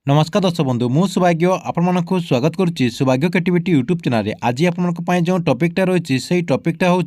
नमस्कार दर्शक बंधु मु सौभाग्य आपको स्वागत करुच्ची सौभाग्य क्रिएटिविटी यूट्यूब चैनल आज आपंपाई जो टॉपिकटा रही से टॉपिकटा हूँ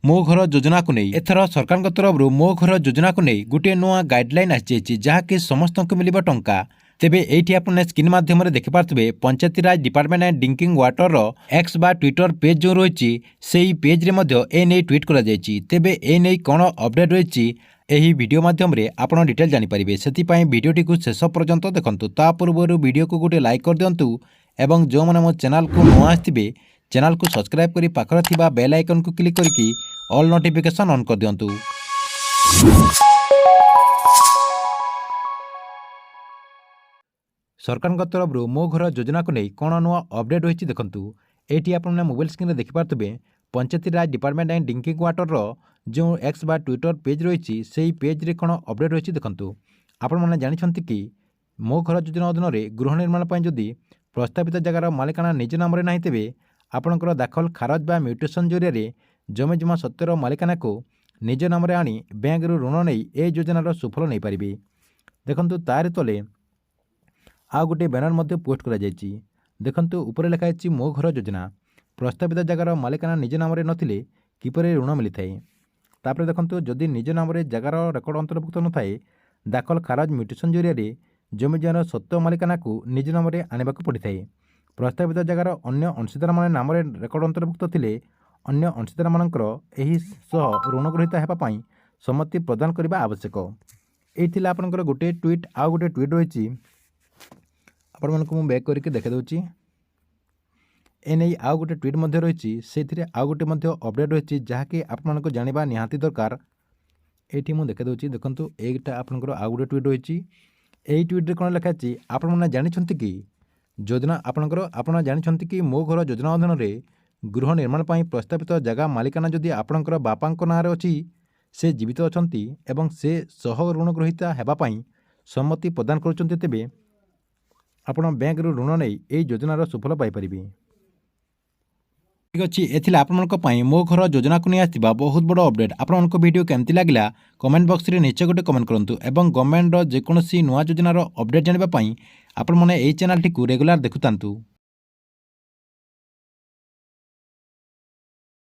मो घर योजना को नहीं एथर सरकार तरफ मो घर योजना को नहीं गोटे नुआ गाइडलाइन आसी जहाँकि समस्त को मिल टंका तेबे एठी आपने स्क्रीन माध्यम देखिपारे Panchayati Raj department and drinking water X बा ट्विटर पेज जो रही से पेज रे ट्वीट कर तेबे ए कौन अपडेट रही यही वीडियो माध्यम रे आपण डिटेल जानीपारे से भिडटी को शेष पर्यंत देखंतु ता पूर्व वीडियो को गोटे लाइक कर दिंतु एवं जो मैंने मो चैनल को नुआ आसथिबे चैनल को सब्सक्राइब करी पाखर थिबा बेल आइकन को क्लिक करके ऑल नोटिफिकेशन ऑन कर दिंतु। सरकार तरफ मो घर योजना को नहीं कौन नुआ अपडेट रही देखंतु एटी आपने मोबाइल स्क्रीन देखिपारे Panchayati Raj department and drinking water जो एक्स बा ट्विटर पेज रही से पेज रे कौन अपडेट रही देखंतु आपण मैंने जानते कि मो घर योजना अधीन गृह निर्माण पर जदि प्रस्तावित जगार मालिकाना निज नाम ना तेबे आपणकर दाखल खारज बा म्यूटेशन जरिए जमी जमा सत्तर मालिकाना को निज नाम आनी बैंक ऋण नहीं ए योजनार सुफल नहीं पारे। देखंतु तार तले आ गोटे बैनर पोस्ट करा देखंतु ऊपर लिखाई मो घर योजना प्रस्तावित जगार मालिकाना निज नाम नथिले किपरि ऋण मिलता है। तापर देखंतु जदि निज नाम जगार रेकर्ड अंतर्भुक्त न थाए दाखल खारज म्यूटेशन जरिए जमी जमार सत्य मालिकाना को निज नाम आने को पड़ी था। प्रस्तावित जगार अन्य अंशीदार मान नाम रेकर्ड अंतर्भुक्त थिले अन्य अंशीदार मानकर एही सह ऋण ग्रहीता हेबापई सम्मति प्रदान करने आवश्यक। ये आपंकर गोटे ट्वीट आउ गोटे ट्वीट रही आपण को बैक करके देखा दूची एने आउ गोटे ट्वीट रही से आउ गोटे अपडेट रही जहाँकि आपको जाना निहाती दरकार। ये मुझे देखा दूची देखो यहाँ आपंकर आउ गोटे ट्वीट रही यही ट्वीट कौन लिखाई आपने जानते कि योजना आपड़ जानते कि मो घर योजना अधीन गृह निर्माण पर प्रस्तावित जगह मालिकाना जदि आपणकर बापा नाँ अच्छी से जीवित अच्छा एवं से सह ऋण ग्रहीता हेबापई सम्मति प्रदान करुँच तेबे आपण बैंक ऋण नहीं यही योजनार सुफल पाइपर। ठीक अच्छे एथिले आपंपाई मो घर योजना को नहीं आसवा बहुत बड़ अपडेट आपको वीडियो केमती लगे कमेंट बॉक्स रे निश्चय गोटे कमेंट करूँ एवं गवर्नमेंट जेकोसी नुआ योजनार अपडेट जानापी आपण मैंने यही चैनल टी रेगुलर देखुता।